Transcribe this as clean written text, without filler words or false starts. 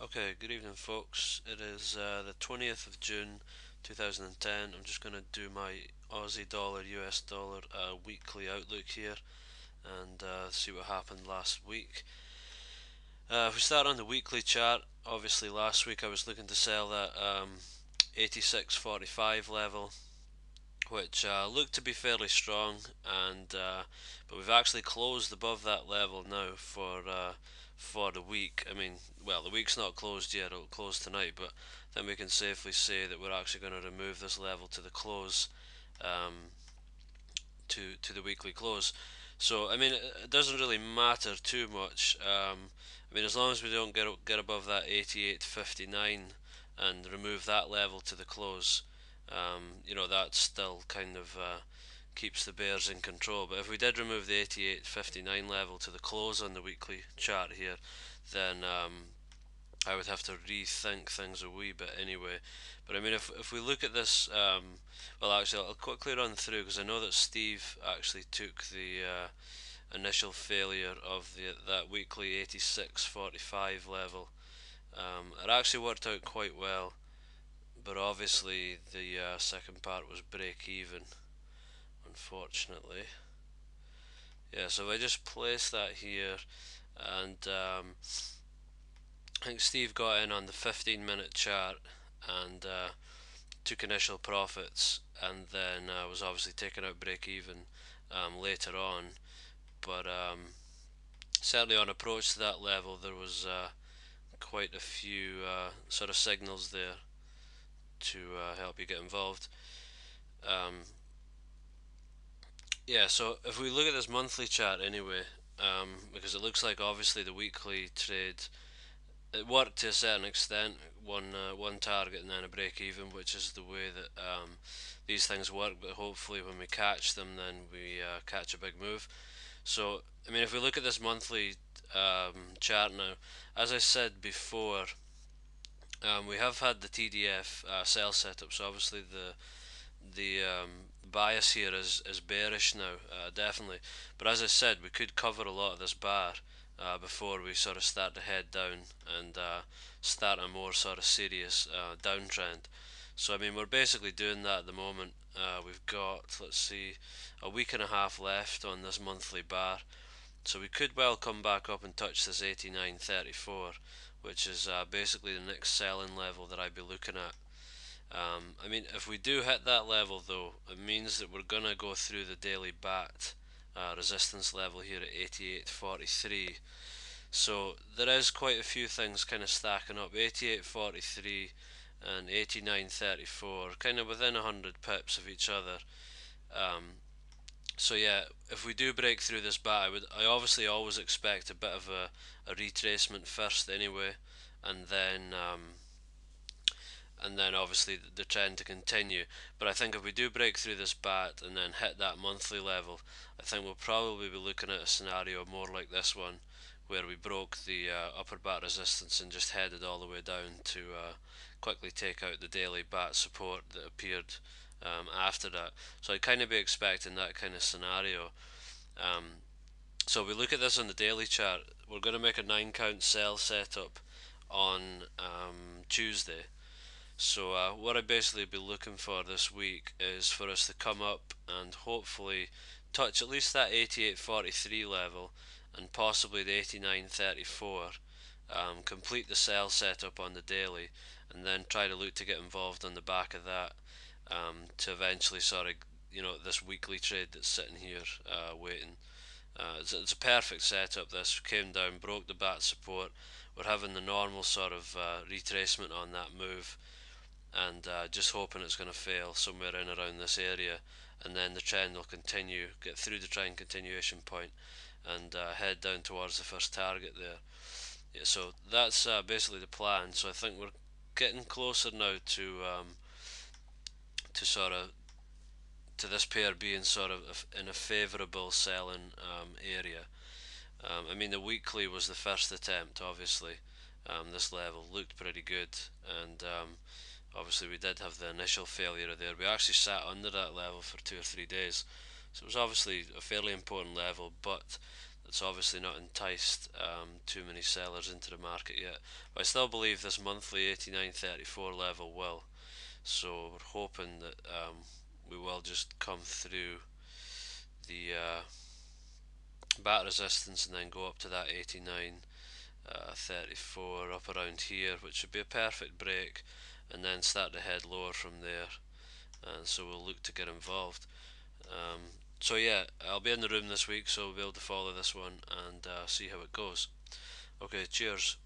Okay, good evening, folks. It is the 20th of June 2010. I'm just going to do my Aussie dollar, US dollar weekly outlook here and see what happened last week. If we start on the weekly chart, obviously last week I was looking to sell that 86.45 level, which looked to be fairly strong, and but we've actually closed above that level now for the week. I mean, well, the week's not closed yet; it'll close tonight, but then we can safely say that we're actually going to remove this level to the close, um, to the weekly close. So I mean, it doesn't really matter too much. I mean, as long as we don't get above that 88.59 and remove that level to the close, that still kind of keeps the bears in control. But if we did remove the 88.59 level to the close on the weekly chart here, then I would have to rethink things a wee bit anyway. But I mean, if we look at this, well, actually, I'll quickly run through because I know that Steve actually took the initial failure of that weekly 86.45 level. It actually worked out quite well, but obviously the second part was break even, unfortunately. Yeah, so if I just place that here, and I think Steve got in on the 15-minute chart and took initial profits, and then was obviously taking out break even later on. But certainly on approach to that level, there was quite a few sort of signals there to help you get involved. Um, yeah, so if we look at this monthly chart anyway, because it looks like obviously the weekly trade it worked to a certain extent, one target and then a break even, which is the way that these things work. But hopefully, when we catch them, then we catch a big move. So, I mean, if we look at this monthly chart now, as I said before, we have had the TDF sell setup. So obviously the bias here is bearish now, definitely. But as I said, we could cover a lot of this bar before we sort of start to head down and start a more sort of serious downtrend. So I mean, we're basically doing that at the moment. We've got, let's see, a week and a half left on this monthly bar. So we could well come back up and touch this 89.34, which is basically the next selling level that I'd be looking at. I mean, if we do hit that level though, it means that we're gonna go through the daily bat resistance level here at 88.43. So there is quite a few things kind of stacking up. 88.43 and 89.34, kind of within 100 pips of each other. So yeah, if we do break through this bat, I obviously always expect a bit of a retracement first anyway, and then obviously the trend to continue. But I think if we do break through this bat and then hit that monthly level, I think we'll probably be looking at a scenario more like this one, where we broke the upper bat resistance and just headed all the way down to quickly take out the daily bat support that appeared after that. So I'd kind of be expecting that kind of scenario. So we look at this on the daily chart. We're going to make a 9 count sell setup on Tuesday. So what I'd basically be looking for this week is for us to come up and hopefully touch at least that 88.43 level and possibly the 89.34. Complete the sell setup on the daily, and then try to look to get involved on the back of that to eventually sort of this weekly trade that's sitting here waiting. It's a perfect setup. This came down, broke the bat support. We're having the normal sort of retracement on that move, and just hoping it's going to fail somewhere in around this area, and then the trend will continue, get through the trend continuation point, and head down towards the first target there. Yeah, so that's basically the plan. So I think we're getting closer now to sort of to this pair being sort of in a favourable selling area. I mean, the weekly was the first attempt, obviously. This level looked pretty good, and obviously we did have the initial failure there. We actually sat under that level for 2 or 3 days, so it was obviously a fairly important level, but It's obviously not enticed too many sellers into the market yet. But I still believe this monthly 89.34 level will. So we're hoping that we will just come through the bat resistance and then go up to that 89.34 up around here, which would be a perfect break, and then start to head lower from there. And so we'll look to get involved. Um, so yeah, I'll be in the room this week, so we'll be able to follow this one and see how it goes. Okay, cheers.